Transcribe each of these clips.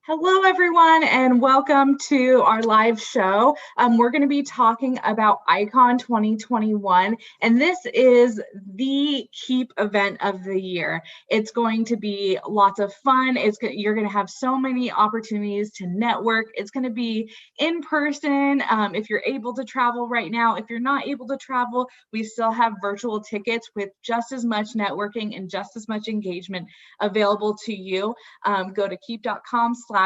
Hello, everyone, and welcome to our live show. We're going to be talking about IKON 2021, and this is the Keep event of the year. It's going to be lots of fun. You're going to have so many opportunities to network. It's going to be in person if you're able to travel right now. If you're not able to travel, we still have virtual tickets with just as much networking and just as much engagement available to you. Go to keep.com/IKON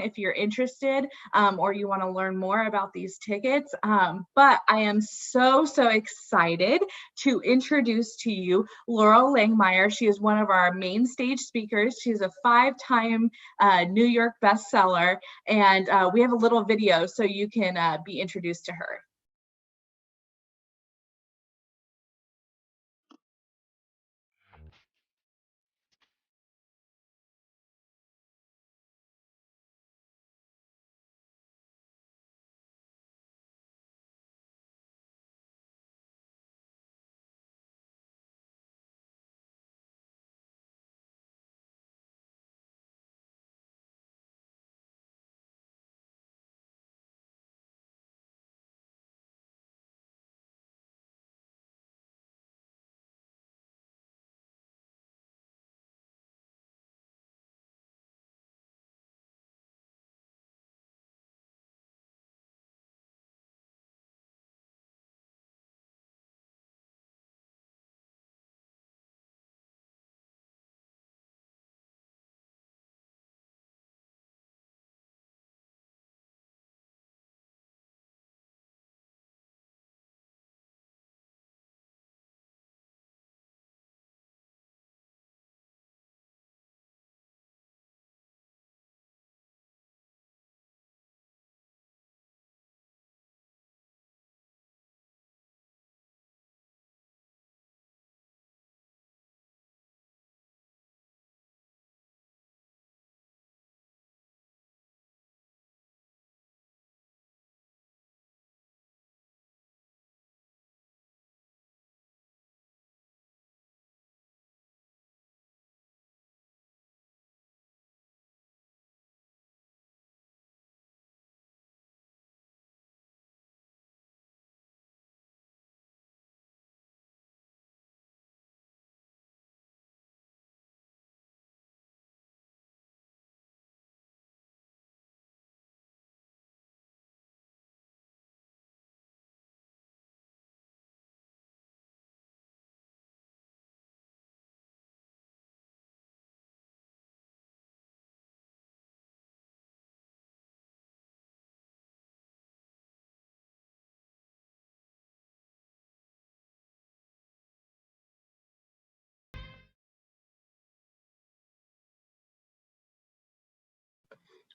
if you're interested or you want to learn more about these tickets. But I am so excited to introduce to you Loral Langemeier. She is one of our main stage speakers. She's a 5-time New York bestseller, and we have a little video so you can be introduced to her.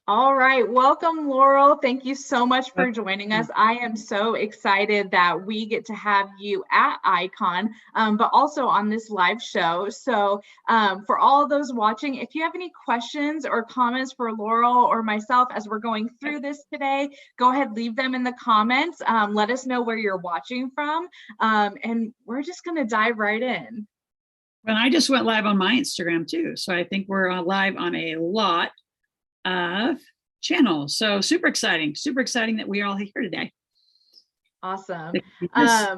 All right, welcome, Loral. Thank you so much for joining us. I am so excited that we get to have you at IKON, but also on this live show. So for all of those watching, if you have any questions or comments for Loral or myself as we're going through this today, go ahead, leave them in the comments. Let us know where you're watching from, and we're just gonna dive right in. Well, I just went live on my Instagram too. So I think we're live on a lot of channels. So super exciting that we are all here today. Awesome.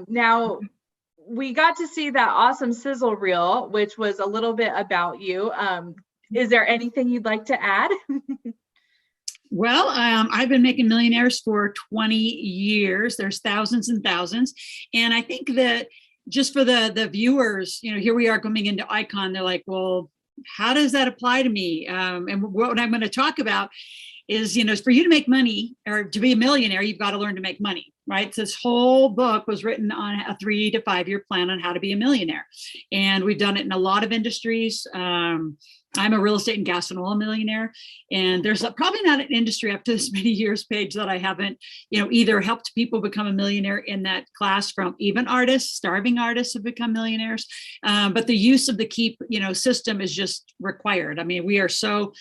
Now we got to see that awesome sizzle reel, which was a little bit about you. Is there anything you'd like to add? Well, I've been making millionaires for 20 years. There's thousands and thousands. And I think that just for the viewers, here we are coming into IKON, they're like, well, how does that apply to me? And what I'm going to talk about is, for you to make money or to be a millionaire, you've got to learn to make money, right? So this whole book was written on a 3 to 5 year plan on how to be a millionaire. And we've done it in a lot of industries. I'm a real estate and gas and oil millionaire. And there's probably not an industry up to this many years, Paige, that I haven't, either helped people become a millionaire in that class, from even artists, starving artists have become millionaires. But the use of the Keep, system is just required. I mean, we are so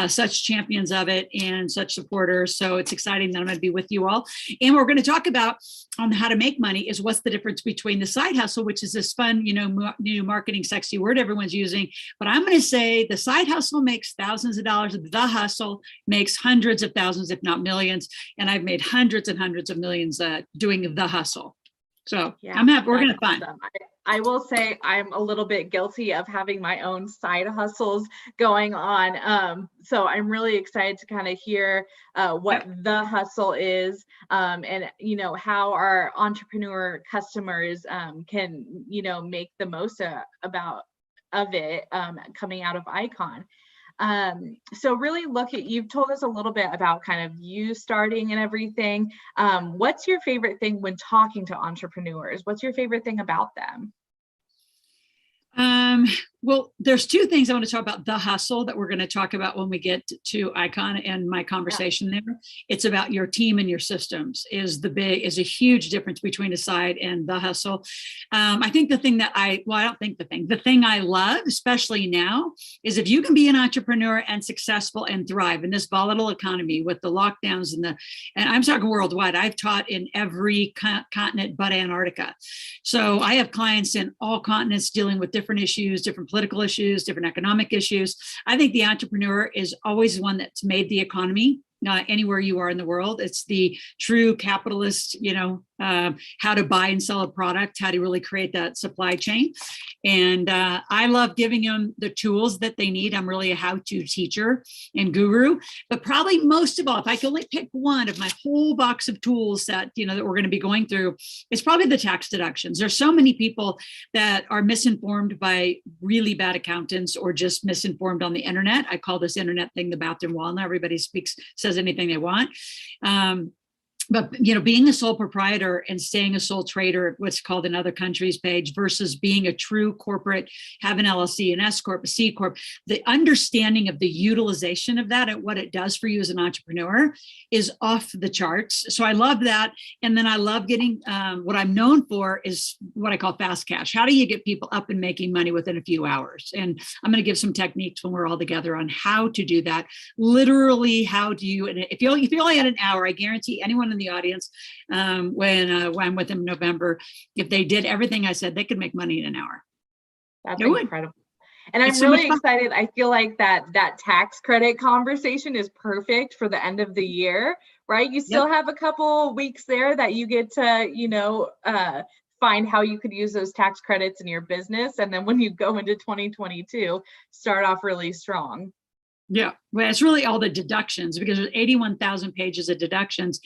such champions of it and such supporters. So it's exciting that I'm going to be with you all. And we're going to talk about on how to make money is what's the difference between the side hustle, which is this fun, new marketing, sexy word everyone's using. But I'm going to say the side hustle makes thousands of dollars. The hustle makes hundreds of thousands, if not millions. And I've made hundreds and hundreds of millions doing the hustle. So Yeah, I'm happy. We're going to find. Awesome. I will say I'm a little bit guilty of having my own side hustles going on. So I'm really excited to kind of hear what the hustle is, and how our entrepreneur customers can make the most of it coming out of IKON. So really you've told us a little bit about kind of you starting and everything. What's your favorite thing when talking to entrepreneurs? What's your favorite thing about them? Well, there's two things I want to talk about. The hustle that we're going to talk about when we get to IKON and my conversation there. It's about your team and your systems is a huge difference between a side and the hustle. I think the thing the thing I love, especially now, is if you can be an entrepreneur and successful and thrive in this volatile economy with the lockdowns and I'm talking worldwide. I've taught in every continent but Antarctica. So I have clients in all continents dealing with different issues, different political issues, different economic issues. I think the entrepreneur is always one that's made the economy anywhere you are in the world. It's the true capitalist, how to buy and sell a product, how to really create that supply chain. And I love giving them the tools that they need. I'm really a how-to teacher and guru, but probably most of all, if I could only pick one of my whole box of tools that, that we're going to be going through, it's probably the tax deductions. There's so many people that are misinformed by really bad accountants or just misinformed on the internet. I call this internet thing the bathroom wall. Now everybody says anything they want. But, being a sole proprietor and staying a sole trader, what's called in other countries, Paige, versus being a true corporate, have an LLC, an S Corp, a C Corp, the understanding of the utilization of that and what it does for you as an entrepreneur is off the charts. So I love that. And then I love getting, what I'm known for is what I call fast cash. How do you get people up and making money within a few hours? And I'm going to give some techniques when we're all together on how to do that. Literally, how do you, and if you only had an hour, I guarantee anyone in the audience, when I'm with them in November, if they did everything I said, they could make money in an hour. That's incredible. And I'm really excited. I feel like that tax credit conversation is perfect for the end of the year, right? You still have a couple weeks there that you get to, find how you could use those tax credits in your business. And then when you go into 2022, start off really strong. Yeah, well, it's really all the deductions because there's 81,000 pages of deductions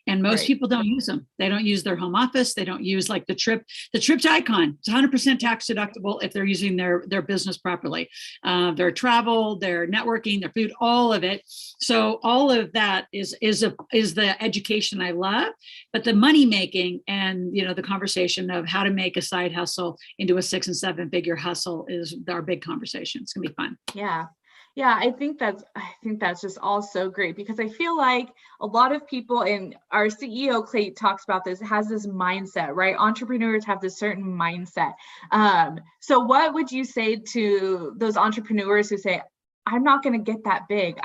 and most people don't use them. They don't use their home office. They don't use like the trip to IKON. It's 100% tax deductible if they're using their business properly. Their travel, their networking, their food, all of it. So all of that is the education I love, but the money making and, the conversation of how to make a side hustle into a 6 and 7 figure hustle is our big conversation. It's gonna be fun. Yeah. Yeah, I think that's just all so great because I feel like a lot of people, and our CEO Clay talks about this, has this mindset, right? Entrepreneurs have this certain mindset. So what would you say to those entrepreneurs who say, I'm not going to get that big?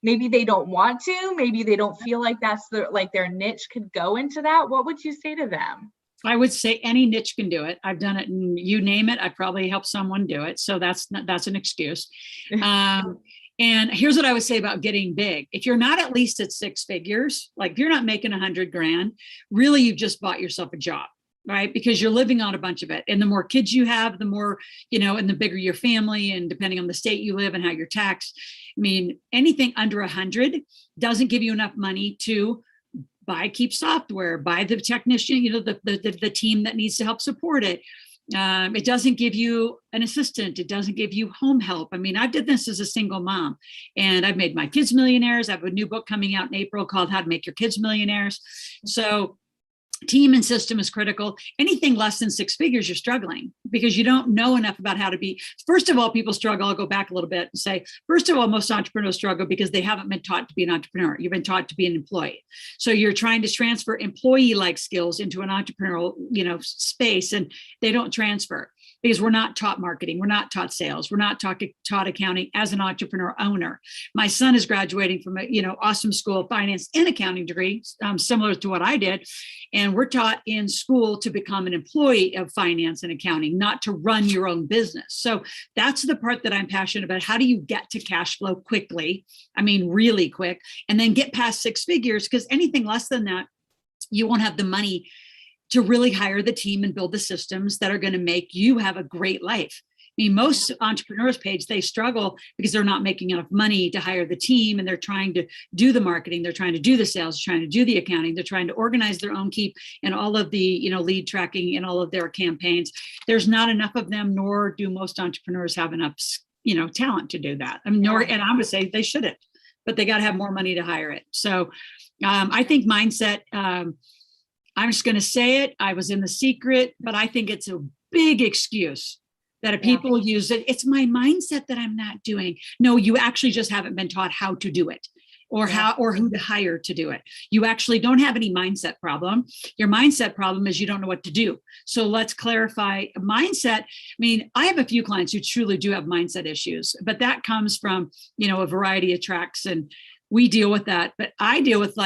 Maybe they don't want to, maybe they don't feel like that's their niche could go into that. What would you say to them? I would say any niche can do it. I've done it, and you name it, I probably helped someone do it. So that's an excuse. And here's what I would say about getting big. If you're not at least at 6 figures, like if you're not making 100 grand, really you've just bought yourself a job, right? Because you're living on a bunch of it. And the more kids you have, the more, and the bigger your family, and depending on the state you live and how you're taxed. I mean, anything under 100 doesn't give you enough money to keep software, buy the technician, the team that needs to help support it. It doesn't give you an assistant. It doesn't give you home help. I mean, I did this as a single mom and I've made my kids millionaires. I have a new book coming out in April called How to Make Your Kids Millionaires. So team and system is critical. Anything less than 6 figures, you're struggling because you don't know enough about how to be. First of all, people struggle. I'll go back a little bit and say, first of all, most entrepreneurs struggle because they haven't been taught to be an entrepreneur. You've been taught to be an employee. So you're trying to transfer employee-like skills into an entrepreneurial, space, and they don't transfer. because we're not taught marketing. We're not taught sales. We're not taught accounting as an entrepreneur owner. My son is graduating from a, awesome school of finance and accounting degree, similar to what I did. And we're taught in school to become an employee of finance and accounting, not to run your own business. So that's the part that I'm passionate about. How do you get to cash flow quickly? I mean, really quick, and then get past six figures, because anything less than that, you won't have the money to really hire the team and build the systems that are going to make you have a great life. I mean, most entrepreneurs page, they struggle because they're not making enough money to hire the team, and they're trying to do the marketing, they're trying to do the sales, trying to do the accounting, they're trying to organize their own keep and all of the, lead tracking and all of their campaigns. There's not enough of them, nor do most entrepreneurs have enough, talent to do that. I mean, and I would say they shouldn't, but they got to have more money to hire it. So I think mindset, I'm just going to say it. I was in the secret, but I think it's a big excuse that if people use it. It's my mindset that I'm not doing. No, you actually just haven't been taught how to do it, or who to hire to do it. You actually don't have any mindset problem. Your mindset problem is you don't know what to do. So let's clarify mindset. I mean, I have a few clients who truly do have mindset issues, but that comes from, a variety of tracks, and we deal with that. But I deal with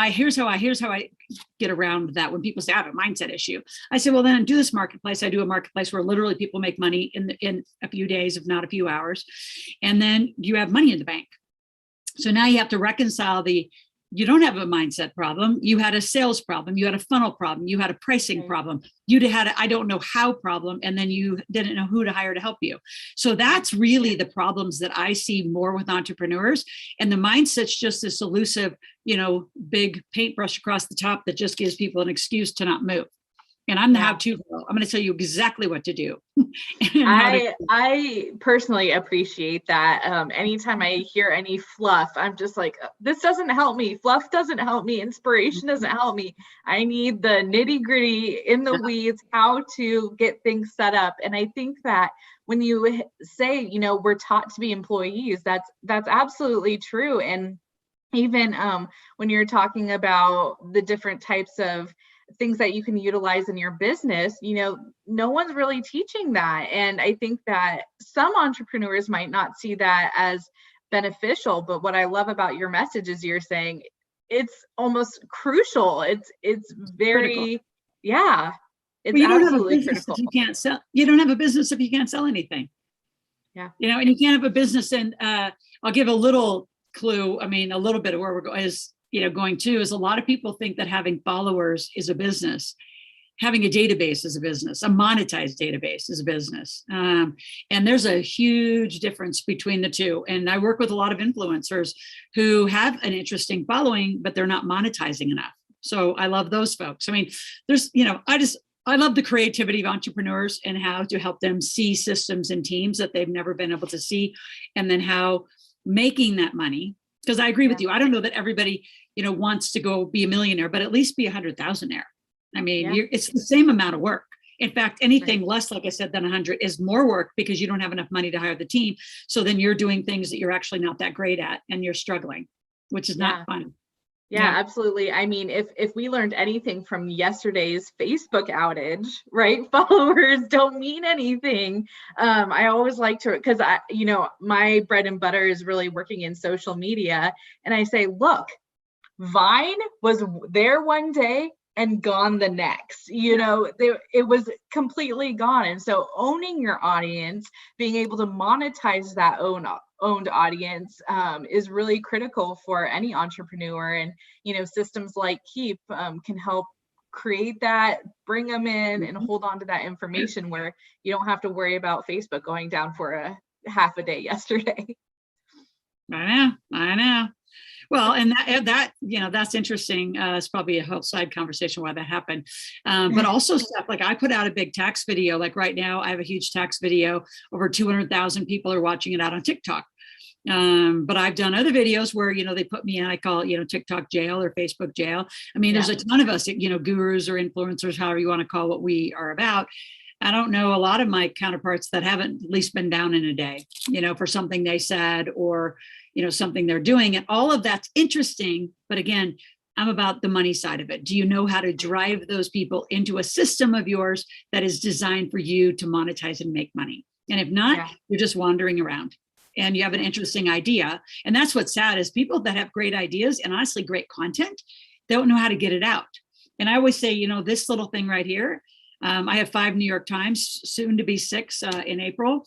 here's how I get around that. When people say I have a mindset issue, I say, well, then do this marketplace. I do a marketplace where literally people make money in a few days, if not a few hours. And then you have money in the bank. So now you have to reconcile you don't have a mindset problem. You had a sales problem. You had a funnel problem. You had a pricing problem. You had a I don't know how problem. And then you didn't know who to hire to help you. So that's really the problems that I see more with entrepreneurs. And the mindset's just this elusive, big paintbrush across the top that just gives people an excuse to not move. And I'm the how-to girl. I'm going to tell you exactly what to do. I personally appreciate that. Anytime I hear any fluff, I'm just like, this doesn't help me. Fluff doesn't help me. Inspiration doesn't help me. I need the nitty-gritty in the weeds, how to get things set up. And I think that when you say, we're taught to be employees, that's absolutely true. And even when you're talking about the different types of things that you can utilize in your business, no one's really teaching that. And I think that some entrepreneurs might not see that as beneficial, but what I love about your message is you're saying it's almost crucial. It's very, critical. It's absolutely critical. You can't sell. You don't have a business if you can't sell anything. Yeah. And you can't have a business. And I'll give a little clue. I mean, a little bit of where we're going is, going to is a lot of people think that having followers is a business. Having a database is a business. A monetized database is a business. And there's a huge difference between the two. And I work with a lot of influencers who have an interesting following, but they're not monetizing enough. So I love those folks. I mean, there's, I love the creativity of entrepreneurs and how to help them see systems and teams that they've never been able to see. And then how making that money, because I agree with you. I don't know that everybody, wants to go be a millionaire, but at least be 100,000-aire. I mean, it's the same amount of work. In fact, anything less, like I said, than 100 is more work because you don't have enough money to hire the team. So then you're doing things that you're actually not that great at and you're struggling, which is not fun. Yeah, absolutely. I mean, if we learned anything from yesterday's Facebook outage, right? Followers don't mean anything. I always like to, because my bread and butter is really working in social media. And I say, look, Vine was there one day and gone the next. It was completely gone. And so owning your audience, being able to monetize that owned audience is really critical for any entrepreneur. And systems like Keep can help create that, bring them in, and hold on to that information where you don't have to worry about Facebook going down for a half a day yesterday. I know. Well, and that that's interesting. It's probably a whole side conversation why that happened. But also stuff like I put out a big tax video. Like right now, I have a huge tax video. Over 200,000 people are watching it out on TikTok. But I've done other videos where, they put me in, I call it, TikTok jail or Facebook jail. I mean, there's a ton of us, gurus or influencers, however you want to call what we are about. I don't know a lot of my counterparts that haven't at least been down in a day, for something they said or, something they're doing. And all of that's interesting. But again, I'm about the money side of it. Do you know how to drive those people into a system of yours that is designed for you to monetize and make money? And if not, you're just wandering around and you have an interesting idea. And that's what's sad is people that have great ideas and honestly great content don't know how to get it out. And I always say, you know, this little thing right here, I have 5 New York Times, soon to be 6 in April.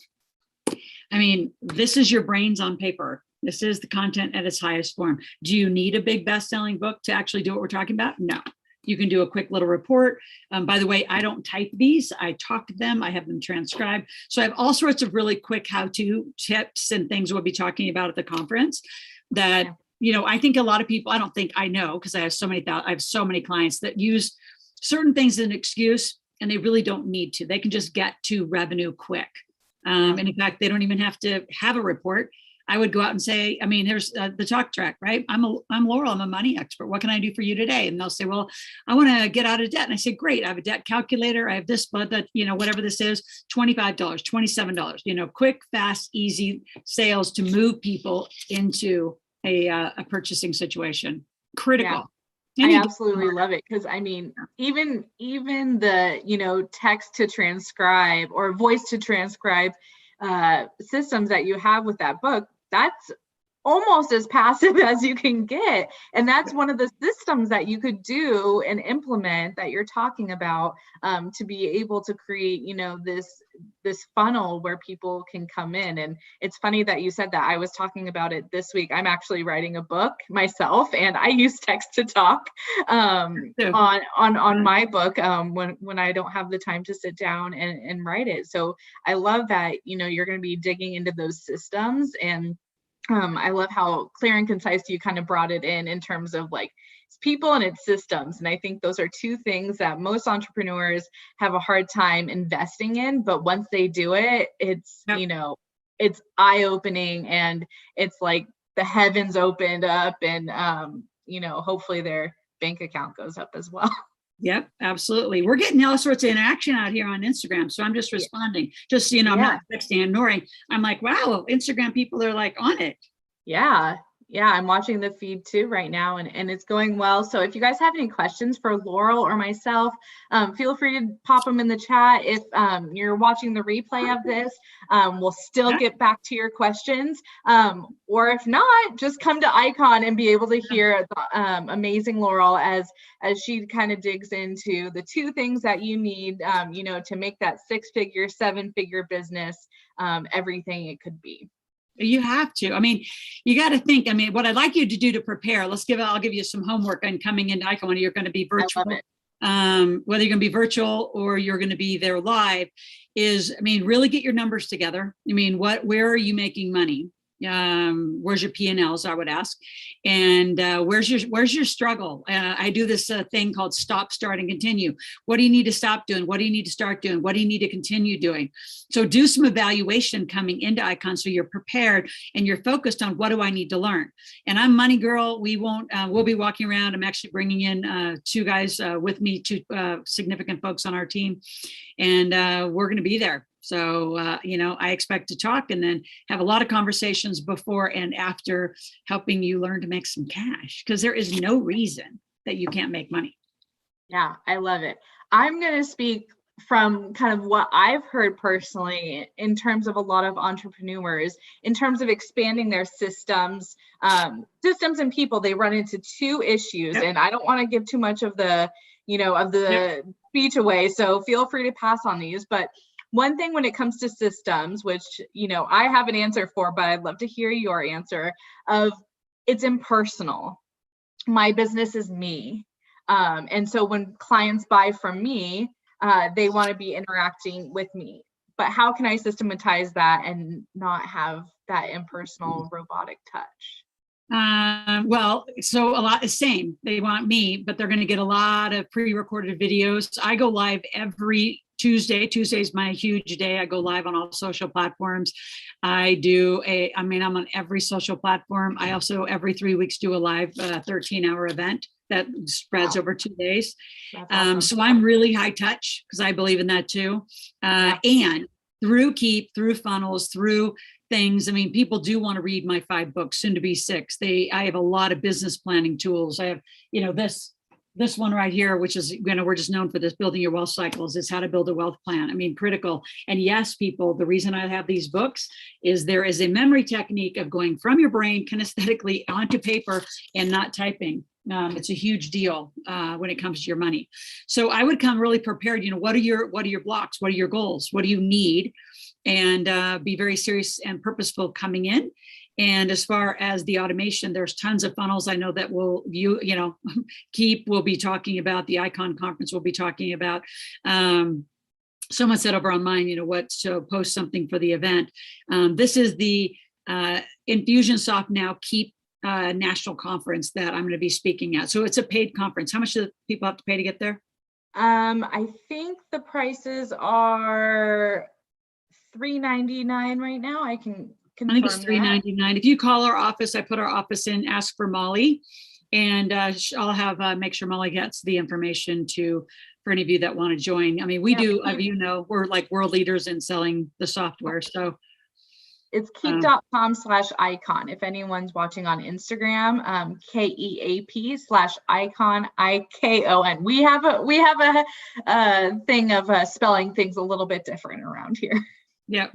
I mean, this is your brains on paper. This is the content at its highest form. Do you need a big best-selling book to actually do what we're talking about? No. You can do a quick little report. By the way, I don't type these. I talk to them. I have them transcribed. So I have all sorts of really quick how-to tips and things we'll be talking about at the conference that, you know, I think a lot of people, I don't think I know, because I have so many clients that use certain things as an excuse and they really don't need to. They can just get to revenue quick. And in fact, they don't even have to have a report. I would go out and say, I mean, here's the talk track, right? I'm Loral, I'm a money expert. What can I do for you today? And they'll say, well, I want to get out of debt. And I say, great, I have a debt calculator. I have this, but that, you know, whatever this is, $25, $27, you know, quick, fast, easy sales to move people into a purchasing situation. Critical. Yeah. I absolutely love it. Cause I mean, even the, you know, text to transcribe or voice to transcribe systems that you have with that book, that's almost as passive as you can get. And that's one of the systems that you could do and implement that you're talking about, to be able to create, you know, this funnel where people can come in. And it's funny that you said that. I was talking about it this week. I'm actually writing a book myself, and I use text to talk on my book when I don't have the time to sit down and write it. So I love that, you know, you're going to be digging into those systems. And I love how clear and concise you kind of brought it in terms of like it's people and it's systems. And I think those are 2 things that most entrepreneurs have a hard time investing in. But once they do it, it's, you know, it's eye-opening, and it's like the heavens opened up, and, you know, hopefully their bank account goes up as well. Yep, absolutely. We're getting all sorts of interaction out here on Instagram. So I'm just responding. Just, you know, I'm not texting, ignoring. I'm like, wow, Instagram people are like on it. Yeah. I'm watching the feed too right now, and it's going well. So if you guys have any questions for Loral or myself, feel free to pop them in the chat. If you're watching the replay of this, we'll still get back to your questions. Or if not, just come to IKON and be able to hear the amazing Loral as she kind of digs into the 2 things that you need, you know, to make that 6-figure, 7-figure business everything it could be. You have to. I mean, you got to think. I mean, what I'd like you to do to prepare, I'll give you some homework on coming into IKON. You're going to be virtual, whether you're going to be virtual or you're going to be there live, is, I mean, really get your numbers together. I mean, where are you making money? Where's your P&Ls, I would ask, and where's your struggle? I do this thing called stop, start, and continue. What do you need to stop doing? What do you need to start doing? What do you need to continue doing? So do some evaluation coming into IKON so you're prepared and you're focused on what do I need to learn. And I'm Money Girl. We'll be walking around. I'm actually bringing in 2 guys with me, 2 significant folks on our team, and we're going to be there. So, you know, I expect to talk and then have a lot of conversations before and after, helping you learn to make some cash, because there is no reason that you can't make money. Yeah, I love it. I'm going to speak from kind of what I've heard personally in terms of a lot of entrepreneurs, in terms of expanding their systems and people. They run into 2 issues, and I don't want to give too much of the, you know, of the speech away. So feel free to pass on these. But one thing when it comes to systems, which, you know, I have an answer for, but I'd love to hear your answer, of it's impersonal. My business is me. And so when clients buy from me, they want to be interacting with me. But how can I systematize that and not have that impersonal robotic touch? Well, so a lot is same. They want me, but they're going to get a lot of pre-recorded videos. I go live every Tuesday. Tuesday's my huge day. I go live on all social platforms. I'm on every social platform. I also every 3 weeks do a live 13-hour event that spreads over 2 days. Awesome. So I'm really high touch because I believe in that too. And through Keep, through funnels, through things. I mean, people do want to read my 5 books, soon to be 6. I have a lot of business planning tools. I have, this one right here, which is, we're just known for this, building your wealth cycles, is how to build a wealth plan. I mean, critical. And yes, people, the reason I have these books is there is a memory technique of going from your brain kinesthetically onto paper and not typing. It's a huge deal when it comes to your money. So I would come really prepared. What are your blocks? What are your goals? What do you need? And be very serious and purposeful coming in. And as far as the automation, there's tons of funnels. I know that Keep will be talking about, the IKON conference will be talking about. Someone said over on mine, to post something for the event. This is the Infusionsoft Now Keep national conference that I'm going to be speaking at. So it's a paid conference. How much do people have to pay to get there? I think the prices are $3.99 right now. I can confirm. I think it's $3.99. If you call our office, I put our office in, ask for Molly, and I'll have make sure Molly gets the information for any of you that want to join. I mean, we do, we're like world leaders in selling the software. So it's keep.com/icon. If anyone's watching on Instagram, KEAP/icon, IKON. We have a thing of spelling things a little bit different around here. Yep.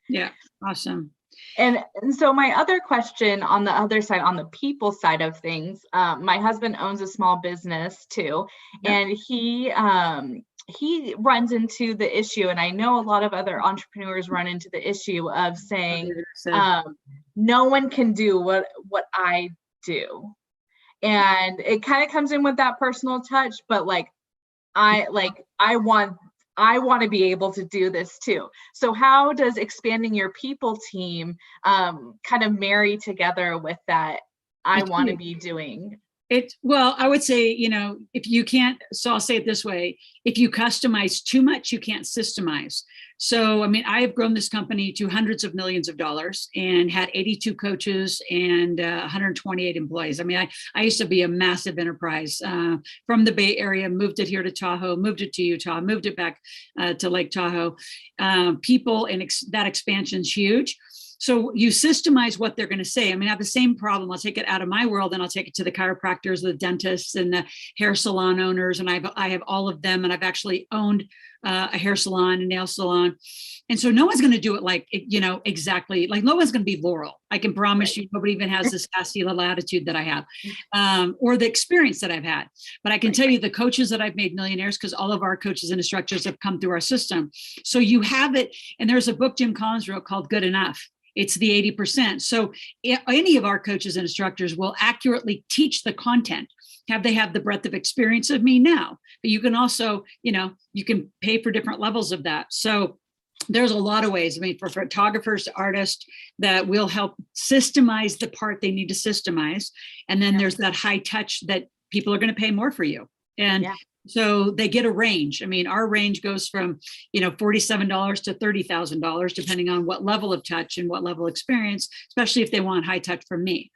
Yeah. Awesome. And so my other question on the other side, on the people side of things, my husband owns a small business too, and he runs into the issue, and I know a lot of other entrepreneurs run into the issue of saying, no one can do what I do. And it kind of comes in with that personal touch, but I want to be able to do this too. So how does expanding your people team kind of marry together with that I want to be doing? Well, I would say, if you can't, so I'll say it this way, if you customize too much, you can't systemize. So, I mean, I have grown this company to hundreds of millions of dollars and had 82 coaches and 128 employees. I mean, I used to be a massive enterprise from the Bay Area, moved it here to Tahoe, moved it to Utah, moved it back to Lake Tahoe. People and that expansion's huge. So you systemize what they're going to say. I mean, I have the same problem. I'll take it out of my world and I'll take it to the chiropractors, the dentists, and the hair salon owners. And I have all of them. And I've actually owned a hair salon, a nail salon. And so no one's going to do it exactly, like no one's going to be Loral. I can promise you, nobody even has this sassy little attitude that I have, or the experience that I've had. But I can tell you the coaches that I've made millionaires, because all of our coaches and instructors have come through our system. So you have it. And there's a book Jim Collins wrote called Good Enough. It's the 80%. So any of our coaches and instructors will accurately teach the content. They have the breadth of experience of me now, but you can also, you can pay for different levels of that. So there's a lot of ways. I mean, for photographers to artists that will help systemize the part they need to systemize. And then there's that high touch that people are going to pay more for you. And so they get a range. I mean, our range goes from, $47 to $30,000, depending on what level of touch and what level of experience, especially if they want high touch from me.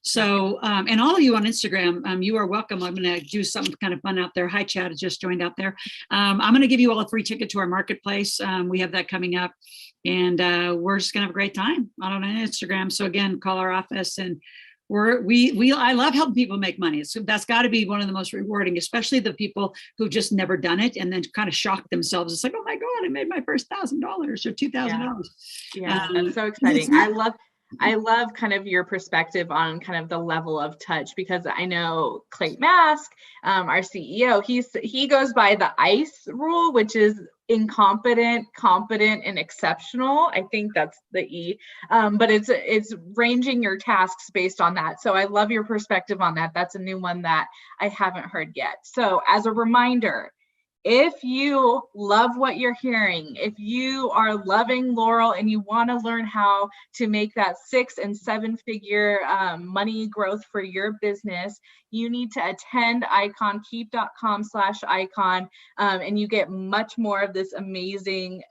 So, and all of you on Instagram, you are welcome. I'm going to do something kind of fun out there. Hi, Chad has just joined out there. I'm going to give you all a free ticket to our marketplace. We have that coming up, and we're just going to have a great time on Instagram. So again, call our office, and I love helping people make money. So that's got to be one of the most rewarding, especially the people who've just never done it and then kind of shock themselves. It's like, oh my God, I made my first $1,000 or $2,000. Yeah, that's so exciting. I love kind of your perspective on kind of the level of touch, because I know Clayton Mask, our CEO, he goes by the ICE rule, which is incompetent, competent, and exceptional. I think that's the E, but it's ranging your tasks based on that. So I love your perspective on that. That's a new one that I haven't heard yet. So as a reminder, if you love what you're hearing, if you are loving Loral and you want to learn how to make that 6- and 7-figure money growth for your business, you need to attend ikonkeep.com/icon, and you get much more of this amazing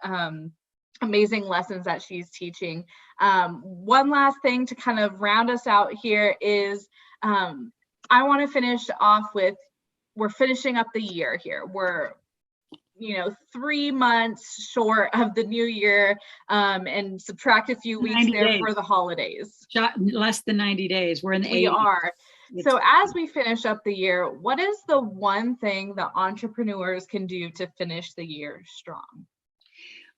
lessons that she's teaching. One last thing to kind of round us out here is I want to finish off with, we're finishing up the year here. We're 3 months short of the new year, and subtract a few weeks there days. for the holidays. Less than 90 days. We're in the 80s. We are. So as we finish up the year, what is the one thing that entrepreneurs can do to finish the year strong?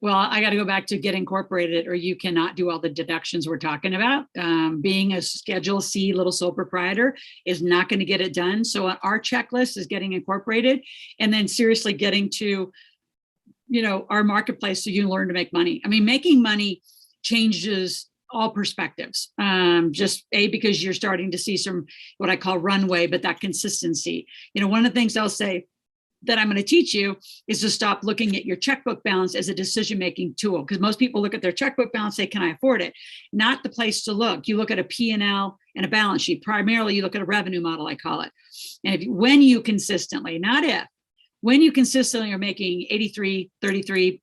Well, I got to go back to get incorporated, or you cannot do all the deductions we're talking about. Being a Schedule C little sole proprietor is not going to get it done. So our checklist is getting incorporated, and then seriously getting to, our marketplace so you learn to make money. I mean, making money changes all perspectives. Just because you're starting to see some, what I call runway, but that consistency. One of the things I'll say that I'm going to teach you is to stop looking at your checkbook balance as a decision-making tool. Because most people look at their checkbook balance, say, can I afford it? Not the place to look. You look at a P&L and a balance sheet. Primarily, you look at a revenue model, I call it. And when you consistently, not if, when you consistently are making 83, 33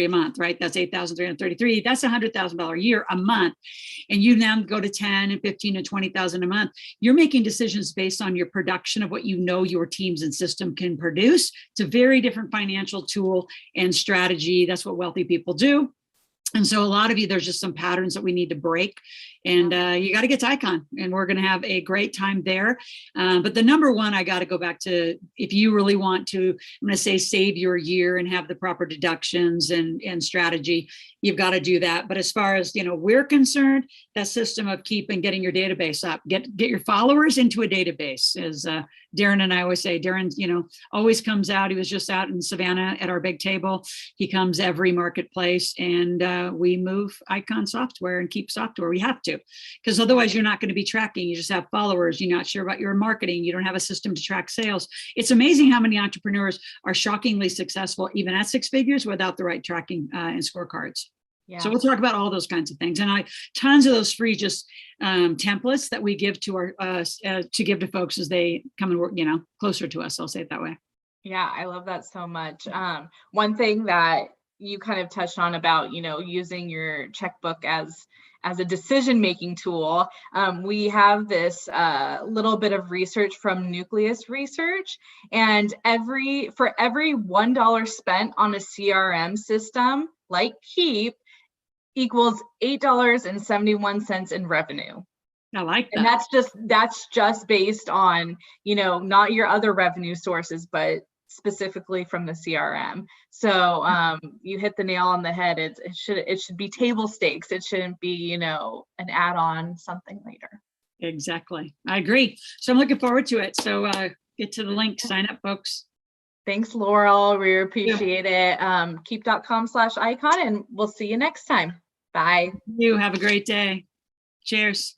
a month, right? That's 8,333. That's $100,000 a year, a month. And you now go to 10 and 15 and 20,000 a month. You're making decisions based on your production of what your teams and system can produce. It's a very different financial tool and strategy. That's what wealthy people do. And so a lot of you, there's just some patterns that we need to break, and you got to get to IKON, and we're going to have a great time there. But the number one, I got to go back to, if you really want to, I'm going to say, save your year and have the proper deductions and strategy, you've got to do that. But as far as, we're concerned, that system of keeping getting your database up, get your followers into a database, as Darren and I always say. Darren, always comes out. He was just out in Savannah at our big table. He comes every marketplace, and we move IKON software and keep software. We have to, because otherwise you're not going to be tracking. You just have followers. You're not sure about your marketing. You don't have a system to track sales. It's amazing how many entrepreneurs are shockingly successful, even at 6 figures, without the right tracking and scorecards. Yeah. So we'll talk about all those kinds of things, and tons of those free templates that we give to to give to folks as they come and work, closer to us. I'll say it that way. Yeah, I love that so much. One thing that you kind of touched on about, using your checkbook as a decision-making tool. We have this little bit of research from Nucleus Research, and for every $1 spent on a CRM system like Keep equals $8.71 in revenue. I like that. And that's just based on, not your other revenue sources, but specifically from the CRM. So you hit the nail on the head. It should be table stakes. It shouldn't be, an add-on something later. Exactly. I agree. So I'm looking forward to it. So get to the link, sign up, folks. Thanks, Loral. We appreciate it. Keep.com/IKON, and we'll see you next time. Bye. You have a great day. Cheers.